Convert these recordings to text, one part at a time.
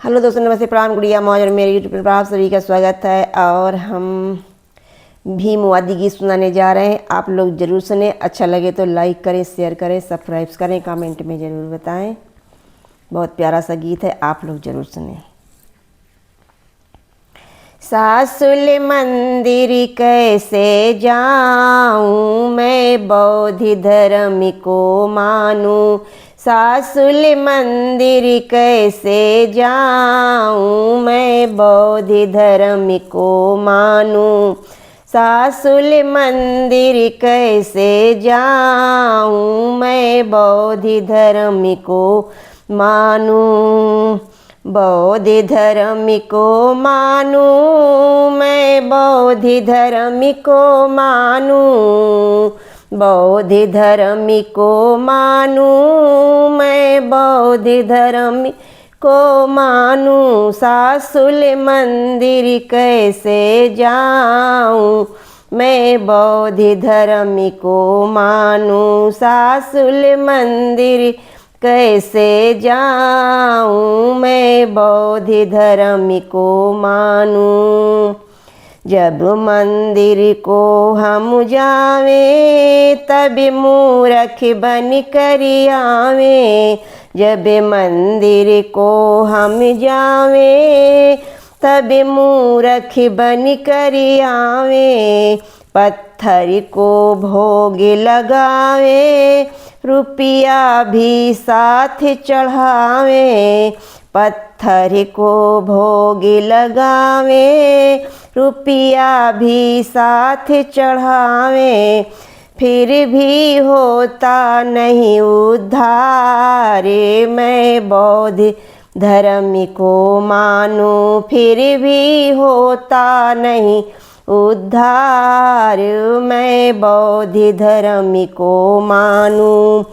Hello दोस्तों, नमस्ते, प्रणाम, गुड़िया मौज और मेरे यूट्यूब पर आप सभी का स्वागत है। और हम भीमवादी गीत सुनाने जा रहे हैं। आप लोग ज़रूर सुने। अच्छा लगे तो लाइक करें, शेयर करें, सब्सक्राइब करें, कमेंट में ज़रूर बताएं। बहुत प्यारा सा गीत है, आप लोग ज़रूर सुने। सासुल मंदिर कैसे जाऊं मैं, बौद्ध धर्म को मानूं। सासुल मंदिर कैसे जाऊं मैं, बौद्ध धर्म को मानूं। सासुल मंदिर कैसे जाऊं मैं, बौद्ध धर्म को मानूं। बौद्ध धर्म को मानूं मैं, बौद्ध धर्म को मानूं। बौद्ध धर्म को मानूं मैं, बौद्ध धर्म को मानूं। सासुल मंदिर कैसे जाऊं मैं, बौद्ध धर्म को मानूं। सासुल मंदिर कैसे जाऊं मैं, बौद्ध धर्म को मानूं। जब मंदिर को हम जावे, तब मूर्ख बन कर आवे। जब मंदिर को हम जावे, तब मूर्ख बन कर आवे। पत्थर को भोग लगावे, रुपया भी साथ चढ़ावे। पत्थर को भोग लगावे, रुपया भी साथ चढ़ावे। फिर भी होता नहीं उद्धार, मैं बौद्ध धर्म को मानूं। फिर भी होता नहीं उद्धार, मैं बौद्ध धर्म को मानूं।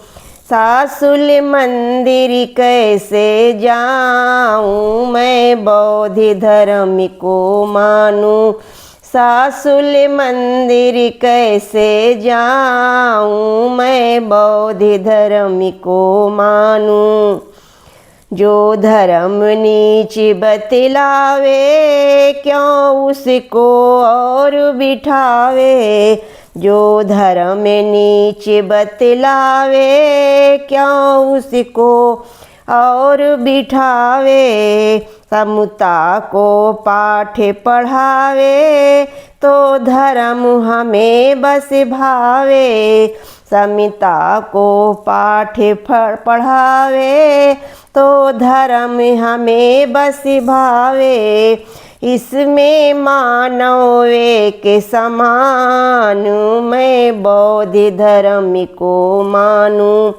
सासुल मंदिर कैसे जाऊं मैं, बौद्ध धर्म को मानूं। सासुल मंदिर कैसे जाऊं मैं, बौद्ध धर्म को मानूं। जो धर्म नीच बतलावे, क्यों उसको और बिठावे। जो धर्म नीच बतलावे, क्यों उसको और बिठावे। समता को पाठ पढ़ावे, तो धर्म हमें बस भावे। समता को पाठ पढ़ावे, तो धर्म हमें बस भावे। इसमें मानव एक समान, मैं बौद्ध धर्म को मानूं।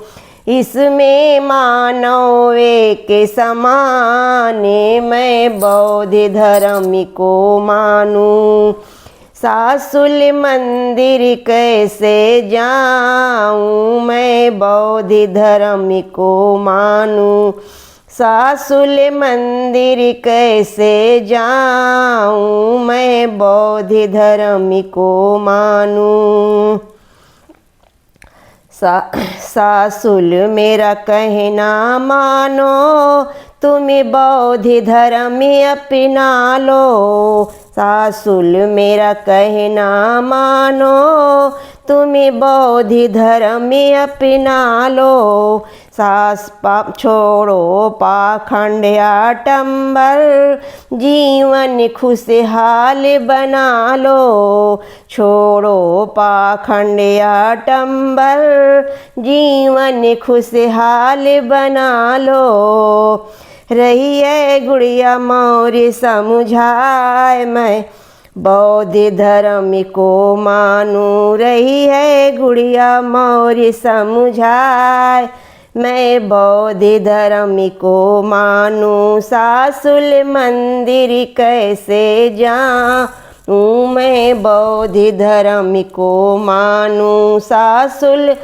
इसमें मानव एक समान, मैं बौद्ध धर्म को मानूं। सासुल मंदिर कैसे जाऊं मैं, बौद्ध धर्म को मानूं। सासुल मंदिर कैसे जाऊं मैं, बौद्ध धर्म को मानूं। सासुल मेरा कहना मानो, तुम बौद्ध धर्म अपना लो। सासुल मेरा कहना मानो, तुम बौद्ध धर्म अपना लो। सास पाप छोड़ो पाखंड आडंबर, जीवन खुशहाल बना लो। छोड़ो पाखंड आडंबर, जीवन खुशहाल बना लो। रही है गुड़िया मौर्य समझाए, मैं बौद्ध धर्म को मानूं। रही है गुड़िया मौर्य समझाए, मैं बौद्ध धर्म को मानूं। सासुल मंदिर कैसे जाऊं मैं, बौद्ध धर्म को मानूं। सासुल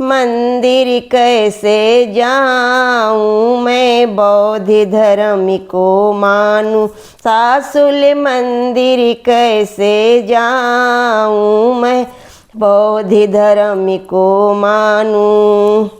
मंदिर कैसे जाऊं मैं, बौद्ध धर्म को मानूं। सासुल मंदिर कैसे जाऊं मैं, बौद्ध धर्म को मानूं।